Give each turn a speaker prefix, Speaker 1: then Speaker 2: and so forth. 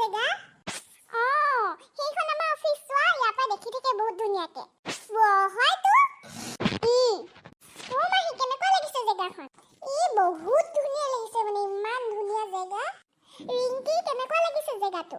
Speaker 1: জেগা সেইখন আমাৰ অফিচ চোৱা ইয়াৰ পৰা দেখি থাকে বহুত ধুনীয়াকে হয়তো মাহী কেনেকুৱা লাগিছে জেগাখন বহুত ধুনীয়া লাগিছে মানে ইমান ধুনীয়া জেগা ৰিংকি কেনেকুৱা লাগিছে জেগাটো